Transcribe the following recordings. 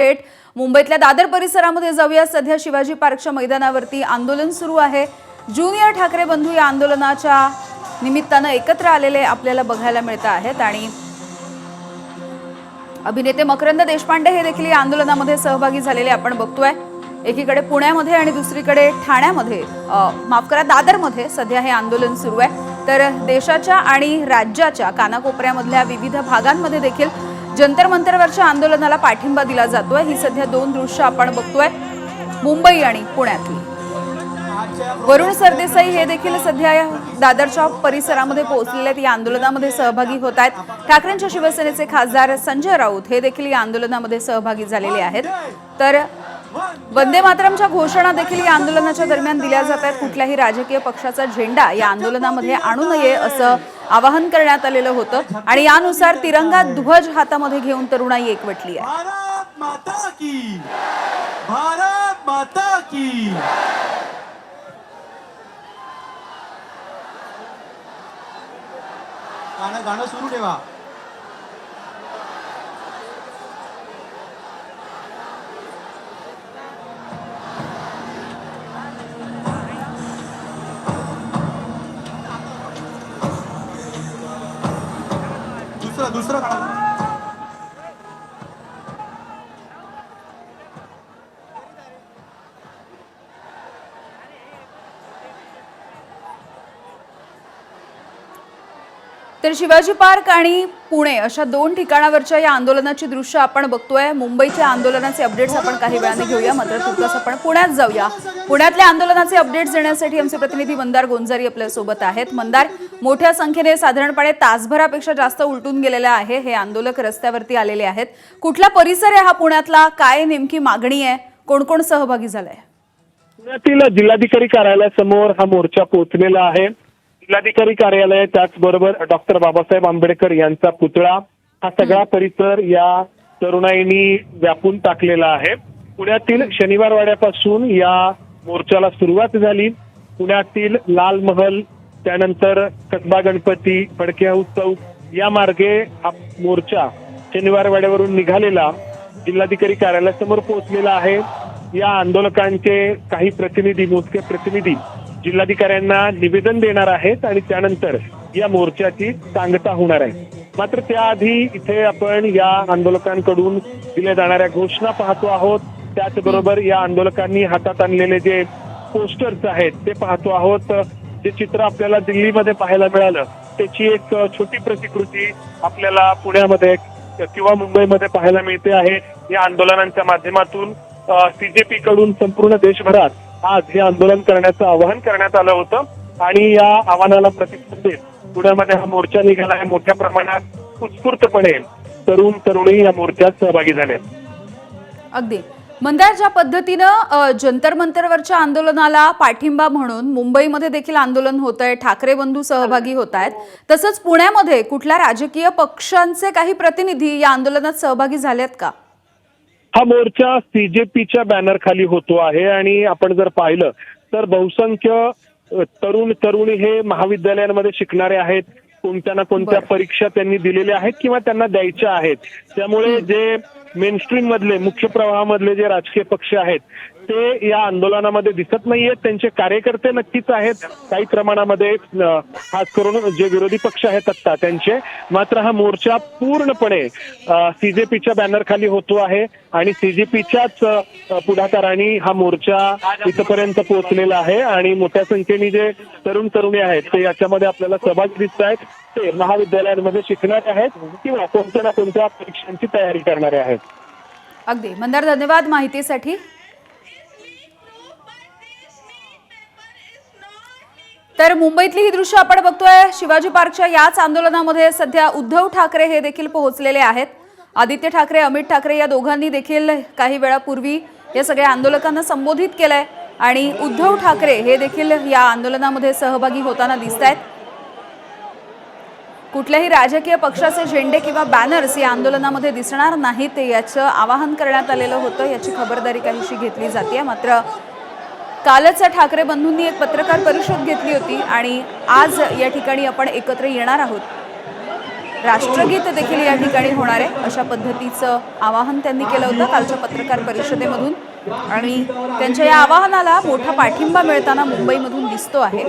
थेट मुंबईतल्या दादर परिसरामध्ये जाऊया। सध्या शिवाजी पार्कच्या मैदानावरती आंदोलन सुरू आहे। ज्युनियर ठाकरे बंधू या आंदोलनाच्या निमित्तानं एकत्र आलेले आपल्याला बघायला मिळत आहेत आणि अभिनेते मकरंद देशपांडे हे देखील या आंदोलनामध्ये सहभागी झालेले आपण बघतोय। एकीकडे पुण्यामध्ये आणि दुसरीकडे ठाण्यामध्ये माफ करा दादरमध्ये सध्या हे आंदोलन सुरू आहे। तर देशाच्या आणि राज्याच्या कानाकोपऱ्यामधल्या विविध भागांमध्ये देखील जंतर मंतरवरच्या आंदोलनाला पाठिंबा दिला जातोय। ही सध्या दोन दृश्य आपण बघतोय, मुंबई आणि पुण्यातली। वरुण सरदेसाई हे देखील सध्या दादरच्या परिसरामध्ये पोहोचलेले आहेत, या आंदोलनामध्ये सहभागी होत आहेत। ठाकरेंच्या शिवसेनेचे खासदार संजय राऊत हे देखील या आंदोलनामध्ये सहभागी झालेले आहेत। तर वंदे मातरमच्या घोषणा देखील या आंदोलनाच्या दरम्यान दिल्या जात आहेत। कुठल्याही राजकीय पक्षाचा झेंडा या आंदोलनामध्ये आणू नये असं आवाहन करण्यात आलेलं होतं आणि यानुसार तिरंगा ध्वज हातामध्ये घेऊन तरुणाई एकवटली आहे। भारत माता की, भारत माता की। गाणं सुरू ठेवा। दुसरा गाणं। तर शिवाजी पार्क आणि पुणे अशा दोन ठिकाणावरच्या या आंदोलनाची दृश्य आपण बघतोय। मुंबईच्या आंदोलनाचे अपडेट्स आपण काही वेळाने घेऊया, मात्र तुर्तास आपण पुण्यात जाऊया। पुण्यातल्या आंदोलनाचे अपडेट्स देण्यासाठी आमचे प्रतिनिधी मंदार गोंजारी आपल्या सोबत आहेत। मंदार, मोठ्या संख्येने साधारणपणे तासभरापेक्षा जास्त उलटून गेलेले आहे हे आंदोलक रस्त्यावरती आलेले आहेत। कुठला परिसर आहे हा पुण्यातला, काय नेमकी मागणी आहे, कोण कोण सहभागी झालाय? पुण्यातील जिल्हाधिकारी कार्यालयासमोर हा मोर्चा पोहोचलेला आहे। जिल्हाधिकारी कार्यालय, त्याचबरोबर डॉक्टर बाबासाहेब आंबेडकर यांचा पुतळा, हा सगळा परिसर या तरुणाईनी व्यापून टाकलेला आहे। पुण्यातील शनिवार वाड्यापासून या मोर्चाला सुरुवात झाली। पुण्यातील लाल महल, त्यानंतर कसबा गणपती, फडके हाऊस चौक या मार्गे हा मोर्चा शनिवार वाड्यावरून निघालेला जिल्हाधिकारी कार्यालयासमोर पोहोचलेला आहे। या आंदोलकांचे काही प्रतिनिधी, मोजके प्रतिनिधी जिल्हाधिकाऱ्यांना निवेदन देणार आहेत आणि त्यानंतर या मोर्चाची सांगता होणार आहे। मात्र त्याआधी इथे आपण या आंदोलकांकडून दिल्या जाणाऱ्या घोषणा पाहतो आहोत। त्याचबरोबर या आंदोलकांनी हातात आणलेले जे पोस्टर्स आहेत ते पाहतो आहोत। जे चित्र आपल्याला दिल्लीमध्ये पाहायला मिळालं त्याची एक छोटी प्रतिकृती आपल्याला पुण्यामध्ये किंवा मुंबईमध्ये पाहायला मिळते आहे। या आंदोलनांच्या माध्यमातून सीजेपी कडून संपूर्ण देशभरात आज हे आंदोलन करण्याचं आवाहन करण्यात आलं होतं आणि या आव्हानाला प्रतिसाद देत पुण्यामध्ये हा मोर्चा निघाला आहे। मोठ्या प्रमाणात उत्स्फूर्तपणे तरुण तरुणी या मोर्चात सहभागी झाले। अगदी मंदार, ज्या पद्धतीनं जंतर मंतरवरच्या आंदोलनाला पाठिंबा म्हणून मुंबईमध्ये देखील आंदोलन होत आहे, ठाकरे बंधू सहभागी होत आहेत, तसंच पुण्यामध्ये कुठल्या राजकीय पक्षांचे काही प्रतिनिधी या आंदोलनात सहभागी झालेत का? हा मोर्चा सीजेपीच्या बॅनर खाली होतो आहे आणि आपण जर पाहिलं तर बहुसंख्य तरुण तरुणी हे महाविद्यालयांमध्ये शिकणारे आहेत। कोणत्या ना कोणत्या परीक्षा त्यांनी दिलेल्या आहेत किंवा त्यांना द्यायच्या आहेत। त्यामुळे जे मेनस्ट्रीम मधले, मुख्य प्रवाहामधले जे राजकीय पक्ष आहेत ते या आंदोलनामध्ये दिसत नाहीयेत। त्यांचे कार्यकर्ते नक्कीच आहेत काही प्रमाणामध्ये, खास करून जे विरोधी पक्ष आहेत आता त्यांचे। मात्र हा मोर्चा पूर्णपणे सीजेपीच्या बॅनर खाली होतो आहे आणि सीजेपीच्याच पुढाकाराने हा मोर्चा इथपर्यंत पोहोचलेला आहे आणि मोठ्या संख्येने जे तरुण तरुणी आहेत ते याच्यामध्ये आपल्याला सहभागी दिसत आहेत। ते महाविद्यालयांमध्ये शिकणारे आहेत किंवा कोणत्या ना कोणत्या परीक्षांची तयारी करणारे आहेत। अगदी मंदार, धन्यवाद माहितीसाठी। तर मुंबईतली ही दृश्य आपण बघतोय। शिवाजी पार्कच्या याच आंदोलनामध्ये सध्या उद्धव ठाकरे हे देखील पोहोचलेले आहेत। आदित्य ठाकरे, अमित ठाकरे या दोघांनी देखील काही वेळापूर्वी या सगळ्या आंदोलकांना संबोधित केलंय आणि उद्धव ठाकरे हे देखील या आंदोलनामध्ये सहभागी होताना दिसत आहेत। कुठल्याही राजकीय पक्षाचे झेंडे किंवा बॅनर्स या आंदोलनामध्ये दिसणार नाहीत याचं आवाहन करण्यात आलेलं होतं। याची खबरदारी काहीशी घेतली जाते। मात्र कालच ठाकरे बंधूंनी एक पत्रकार परिषद घेतली होती आणि आज या ठिकाणी आपण एकत्र येणार आहोत। राष्ट्रगीत देखील या ठिकाणी होणार आहे अशा पद्धतीचं आवाहन त्यांनी केलं होतं कालच्या पत्रकार परिषदेमधून आणि त्यांच्या या आवाहनाला मोठा पाठिंबा मिळताना मुंबईमधून दिसतो आहे.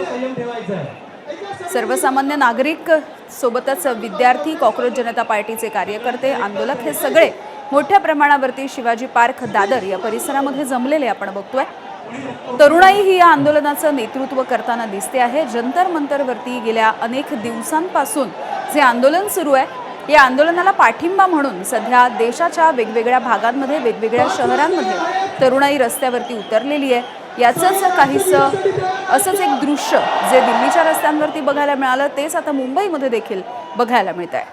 सर्वसामान्य नागरिक सोबतच विद्यार्थी, कॉक्रोच जनता पार्टीचे कार्यकर्ते, आंदोलक हे सगळे मोठ्या प्रमाणावरती शिवाजी पार्क, दादर या परिसरामध्ये जमलेले आपण बघतोय. तरुणाई ही या आंदोलनाचं नेतृत्व करताना दिसते आहे. जंतर मंतरवरती गेल्या अनेक दिवसांपासून जे आंदोलन सुरू आहे या आंदोलनाला पाठिंबा म्हणून सध्या देशाच्या वेगवेगळ्या भागांमध्ये, वेगवेगळ्या शहरांमध्ये तरुणाई रस्त्यावरती उतरलेली आहे. याचंच काहीसं असंच एक दृश्य जे दिल्लीच्या रस्त्यांवरती बघायला मिळालं तेच आता मुंबईमध्ये देखील बघायला मिळत आहे.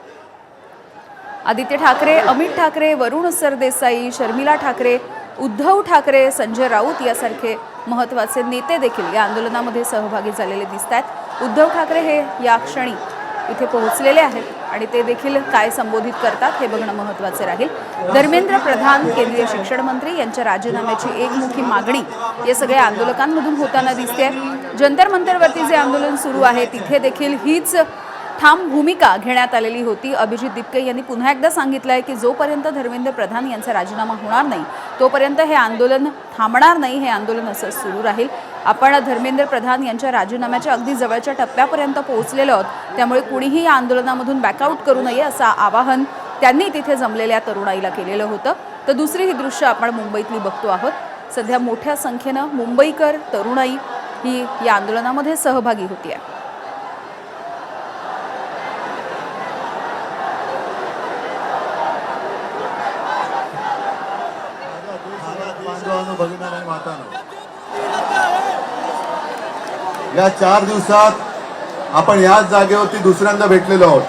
आदित्य ठाकरे, अमित ठाकरे, वरुण सरदेसाई, शर्मिला ठाकरे, उद्धव ठाकरे, संजय राऊत यासारखे महत्त्वाचे नेते देखील या आंदोलनामध्ये सहभागी झालेले दिसत आहेत. उद्धव ठाकरे हे या क्षणी इथे पोहोचलेले आहेत आणि ते देखील काय संबोधित करतात हे बघणं महत्त्वाचे राहील. धर्मेंद्र प्रधान, केंद्रीय शिक्षण मंत्री यांच्या राजीनाम्याची एकमुखी मागणी या सगळ्या आंदोलकांमधून होताना दिसते. जंतर मंतरवरती जे आंदोलन सुरू आहे तिथे देखील हीच ठाम भूमिका घेण्यात आलेली होती. अभिजित दिपके यांनी पुन्हा एकदा सांगितलं आहे की जोपर्यंत धर्मेंद्र प्रधान यांचा राजीनामा होणार नाही तोपर्यंत हे आंदोलन थांबणार नाही, हे आंदोलन असं सुरू राहील. आपण धर्मेंद्र प्रधान यांच्या राजीनाम्याच्या अगदी जवळच्या टप्प्यापर्यंत पोहोचलेलो आहोत, त्यामुळे कुणीही या आंदोलनामधून बॅकआउट करू नये असं आवाहन त्यांनी तिथे जमलेल्या तरुणाईला केलेलं होतं. तर दुसरी ही दृश्य आपण मुंबईतली बघतो आहोत. सध्या मोठ्या संख्येनं मुंबईकर तरुणाई ही या आंदोलनामध्ये सहभागी होती आहे. या 4 दिवसात आपण याच जागेवरती दुसऱ्यांदा भेटलेलो आहोत.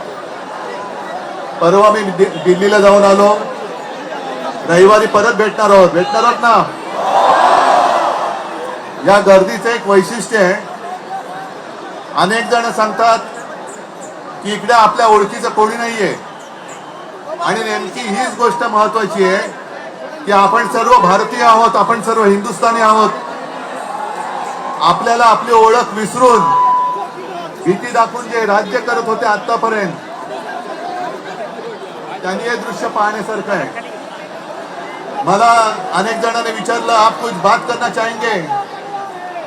परवा मी दिल्लीला जाऊन आलो, रविवारी परत भेटणार आहोत ना. या गर्दीचं एक वैशिष्ट्य आहे. अनेक जण सांगतात की इकडे आपल्या ओळखीचं कोणी नाहीये आणि नेमकी हीच गोष्ट महत्वाची आहे की आपण सर्व भारतीय आहोत, आपण सर्व हिंदुस्थानी आहोत. आपल्याला आपली ओळख विसरून भीती दाखवून जे राज्य करत होते आतापर्यंत, त्यांनी हे दृश्य पाहण्यासारखं आहे. मला अनेक जणांनी विचारलं, आप कुछ बात करना चाहेंगे?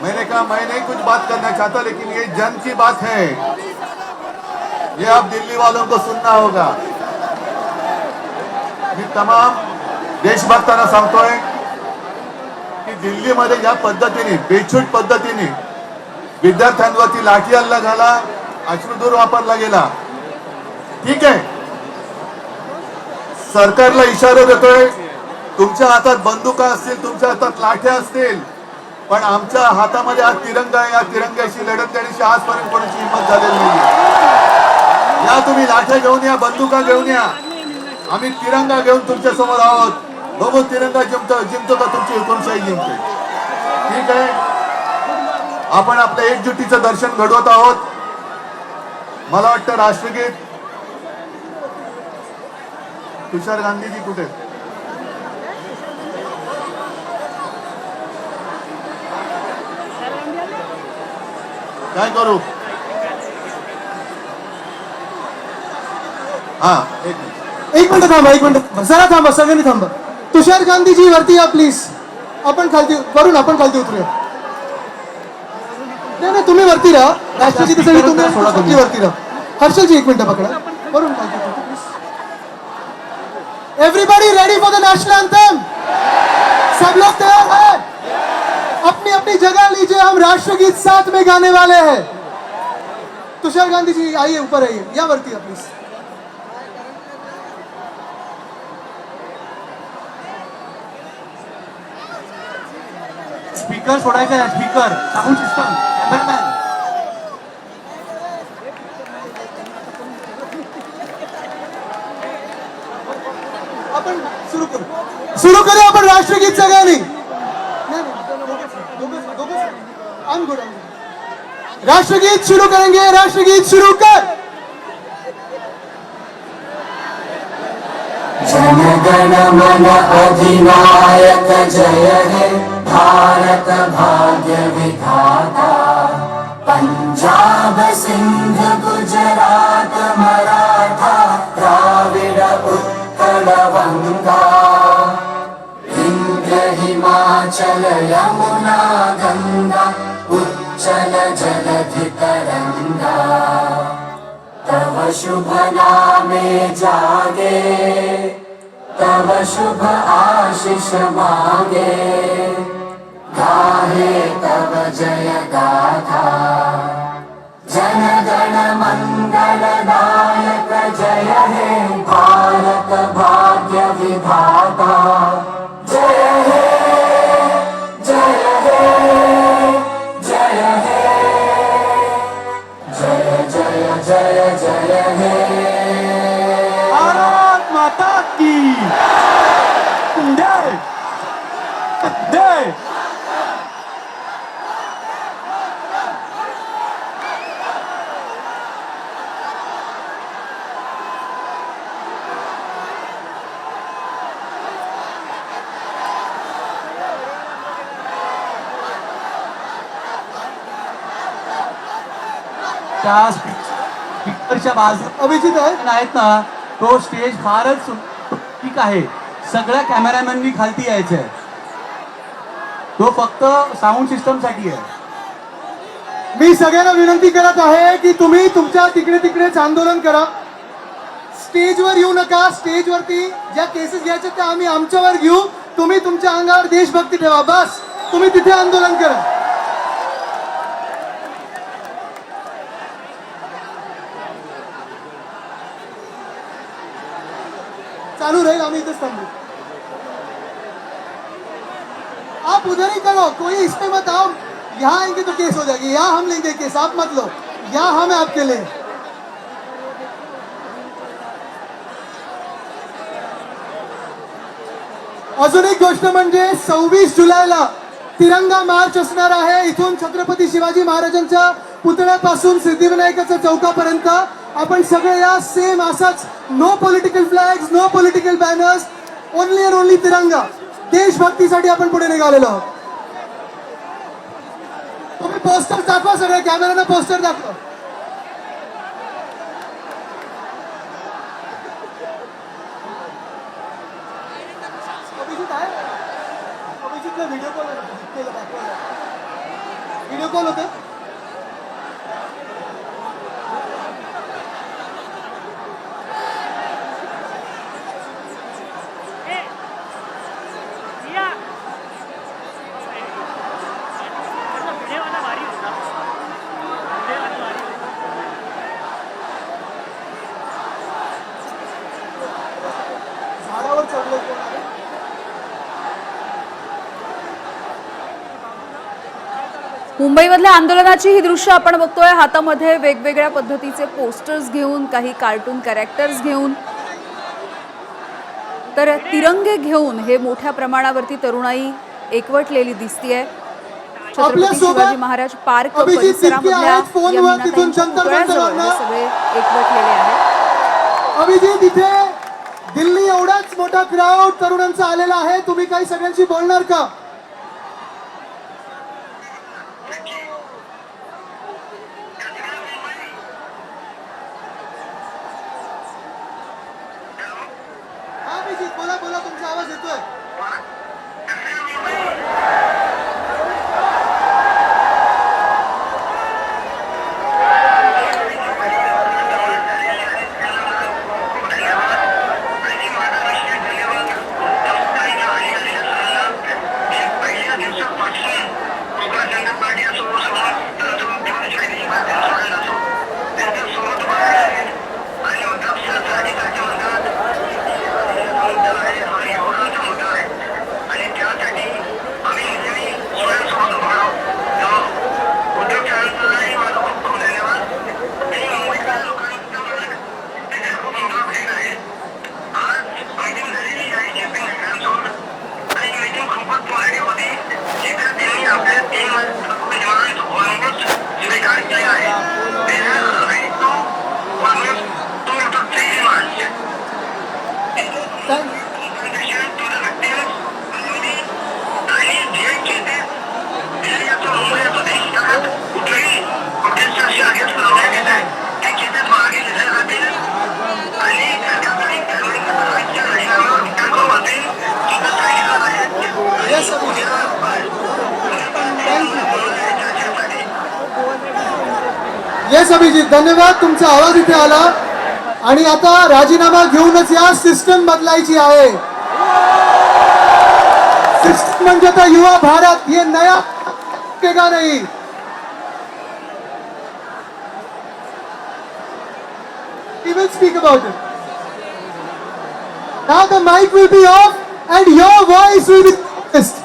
मैंने कहा मैं नहीं कुछ बात करना चाहता, लेकिन ये जन की बात है, ये आप दिल्ली वालों को सुनना होगा. मी तमाम देशभक्तांना सांगतोय की दिल्लीमध्ये ज्या पद्धतीने, बेछूट पद्धतीने विद्यार्थ्यांवरती लाठी हल्ला झाला, अश्रुधूर वापरला गेला, ठीक आहे, सरकारला इशारा देतोय, तुमच्या हातात बंदुका असतील, तुमच्या हातात लाठ्या असतील, पण आमच्या हातामध्ये आज तिरंगा आहे. या तिरंग्याशी लढत देण्याची आजपर्यंत कोणाची हिंमत झालेली नाही. या तुम्ही लाठ्या घेऊन या, बंदुका घेऊन या, आम्ही तिरंगा घेऊन तुमच्या समोर आहोत. बघू तिरंगा जिंकतो का तुमची हुकुमशाही जिंकते. ठीक आहे, आपण आपल्या एकजुटीचं दर्शन घडवत आहोत. मला वाटतं राष्ट्रगीत, तुषार गांधीजी कुठे? काय करू? हा, एक मिनिट थांबा, एक मिनिट जरा थांबा, सगळ्यांनी थांबा. तुषार गांधीजी वरती या प्लीज. आपण खालती वरून आपण खालती उतरूया. नाही, तुम्ही वरती राहा. राष्ट्रगीतासाठी तुम्ही वरती राहा. हर्षलजी एक मिनिट पकडा, वरून खालती उतरा please. Everybody ready for the national anthem? सब लोग तैयार हैं? अपनी अपनी जगह लीजिए, हम राष्ट्रगीत साथ में गाने वाले हैं. तुषार गांधी जी आइए, ऊपर आइए, या वरती प्लीज. स्पीकर सोडायचा आहे, स्पीकर साऊंड सिस्टम. आपण सुरू करूया आपण राष्ट्रगीत सगळ्यांनी. राष्ट्रगीत शुरू करेंगे. राष्ट्रगीत शुरू कर. जनगण मन अधिनायक जय हे भारत भाग्य विधाता. पंजाब सिंध गुजरात मराठा गंगा विंध्य हिमाचल यमुना गंगा उच्चल जलधि तरंगा तव शुभ नामे जागे तव शुभ आशीष मागे गाहे तव जय गाथा जन गण मंगलदायक जय हे भारत भाग्य विधाता जय हे जय हे जय हे जय जय जय जय हे भारत माता की जय जय त्या स्पीकरच्या बाजूला अभिजित आहे आहेत ना, तो स्टेज फारच ठीक आहे. सगळ्या कॅमेरामॅननी खालती यायचंय. तो फक्त साऊंड सिस्टम साठी आहे. मी सगळ्यांना विनंती करत आहे की तुम्ही तुमच्या तिकडेच आंदोलन करा. स्टेजवर येऊ नका. स्टेजवरती ज्या केसेस घ्यायच्या त्या आम्ही आमच्यावर घेऊ. तुम्ही तुमच्या अंगावर देशभक्ती ठेवा. बस तुम्ही तिथे आंदोलन करा. चालू रहेगा, हम इधर थांबू. आप उधर ही करो, कोई इसमें मत आओ. यहाँ आएंगे तो केस हो जाएगी. यहाँ हम लेंगे केस, आप मत लो. यहाँ हम है आपके लिए. अजून एक गोष्ट म्हणजे 26 जुलैला तिरंगा मार्च असणार आहे. इथून छत्रपती शिवाजी महाराजांच्या पुतळ्यापासून सिद्धिविनायकाच्या चौकापर्यंत आपण सगळे या सेम असाच no political flags, no political banners, only and only Tiranga. देशभक्तीसाठी आपण पुढे निघालेलो आहोत. तुम्ही पोस्टर दाखवा, सगळे कॅमेराने पोस्टर दाखवा. अभिजितला व्हिडिओ कॉल व्हिडिओ कॉल होता. झाडावर चढलो कोण आहे? मुंबईमधल्या आंदोलनाची ही दृश्य आपण बघतोय. हातामध्ये वेगवेगळ्या पद्धतीचे पोस्टर्स घेऊन, काही कार्टून कॅरेक्टर्स घेऊन, तर तिरंगे घेऊन हे मोठ्या प्रमाणावरती तरुणाई एकवटलेली दिसतीये. छत्रपती शिवाजी महाराज पार्क परिसरामधल्या या मीनाताईंच्या पुतळ्याजवळ हे सगळे एकवटलेले आहेत. अभिजित, इथे दिल्ली एवढाच मोठा क्राऊड तरुणांचा आलेला आहे. तुम्ही काही सगळ्यांशी बोलणार का? हा अभिजित, बोला बोला, तुमचा आवाज येतोय. Yes, Abhijit. Thank you. Yes Abhijit, धन्यवाद. तुमचा आवाज इथे आला. आणि आता राजीनामा घेऊनच या, सिस्टम बदलायची आहे. सिस्टम म्हणजे आता युवा भारत, ये नया का नहीं. We will speak about it. Now the mic will be off and your voice will be noticed.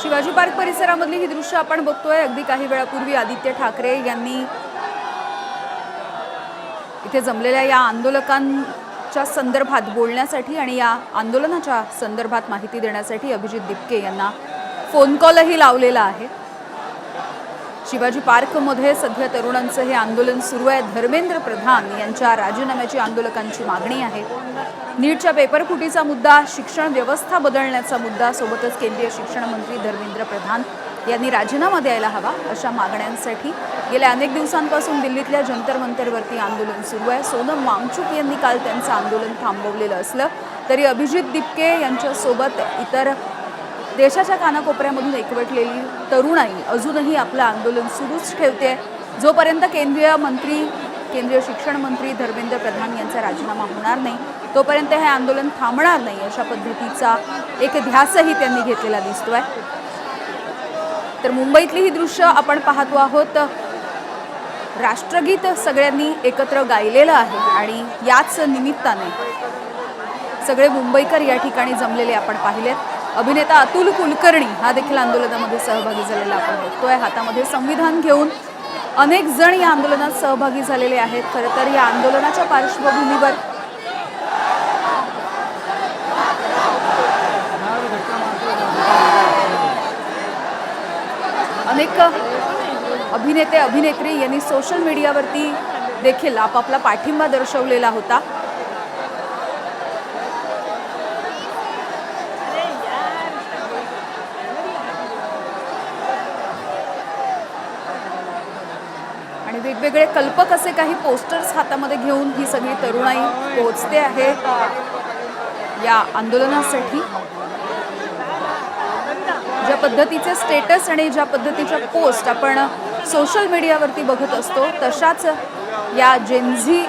Shivaji park परिसरामधली ही दृश्य आपण बघतोय. अगदी काही वेळापूर्वी आदित्य ठाकरे यांनी इथे जमलेल्या या आंदोलकांच्या संदर्भात बोलण्यासाठी आणि या आंदोलनाच्या संदर्भात माहिती देण्यासाठी अभिजित दिपके यांना फोन कॉलही लावलेला आहे. शिवाजी पार्कमध्ये सध्या तरुणांचं हे आंदोलन सुरू आहे. धर्मेंद्र प्रधान यांच्या राजीनाम्याची आंदोलकांची मागणी आहे. नीटच्या पेपरफुटीचा मुद्दा, शिक्षण व्यवस्था बदलण्याचा मुद्दा, सोबतच केंद्रीय शिक्षण मंत्री धर्मेंद्र प्रधान यांनी राजीनामा द्यायला हवा अशा मागण्यांसाठी गेल्या अनेक दिवसांपासून दिल्लीतल्या जंतर मंतरवरती आंदोलन सुरू आहे. सोनम वांगचुक यांनी काल त्यांचं आंदोलन थांबवलेलं असलं तरी अभिजित दिपके यांच्यासोबत इतर देशाच्या कानाकोपऱ्यामधून एकवटलेली तरुणाई अजूनही आपलं आंदोलन सुरूच ठेवते. जोपर्यंत केंद्रीय शिक्षण मंत्री धर्मेंद्र प्रधान यांचा राजीनामा होणार नाही तोपर्यंत हे आंदोलन थांबणार नाही अशा पद्धतीचा एक ध्यासही त्यांनी घेतलेला दिसतोय. तर मुंबईतली ही दृश्य आपण पाहतो आहोत. राष्ट्रगीत सगळ्यांनी एकत्र गायलेलं आहे आणि याच निमित्ताने सगळे मुंबईकर या ठिकाणी जमलेले आपण पाहिलेत. अभिनेता अतुल कुलकर्णी हा देखील आंदोलनामध्ये सहभागी झालेला आपण बघतोय. हातामध्ये संविधान घेऊन अनेक जण या आंदोलनात सहभागी झालेले आहेत. खरं तर या आंदोलनाच्या पार्श्वभूमीवर अनेक अभिनेते अभिनेत्री यांनी सोशल मीडियावरती देखील आपापला पाठिंबा दर्शवलेला होता. आणि वेगवेगळे कल्पक असे काही पोस्टर्स हातामध्ये घेऊन ही सगळी तरुणाई पोहोचते आहे या आंदोलनासाठी. ज्या पद्धतीचे स्टेटस आणि ज्या पद्धतीच्या पोस्ट आपण सोशल मीडियावरती बघत असतो तशाच या जेनझी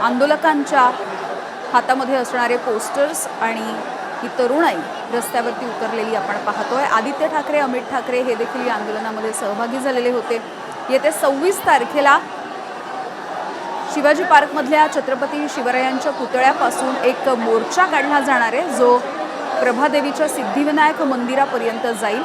आंदोलकांच्या हातामध्ये असणारे पोस्टर्स आणि ही तरुणाई रस्त्यावरती उतरलेली आपण पाहतोय. आदित्य ठाकरे, अमित ठाकरे हे देखील या आंदोलनामध्ये सहभागी झालेले होते. येत्या 26 तारखेला शिवाजी पार्कमधल्या छत्रपती शिवरायांच्या पुतळ्यापासून एक मोर्चा काढला जाणार आहे जो प्रभादेवीच्या सिद्धिविनायक मंदिरापर्यंत जाईल.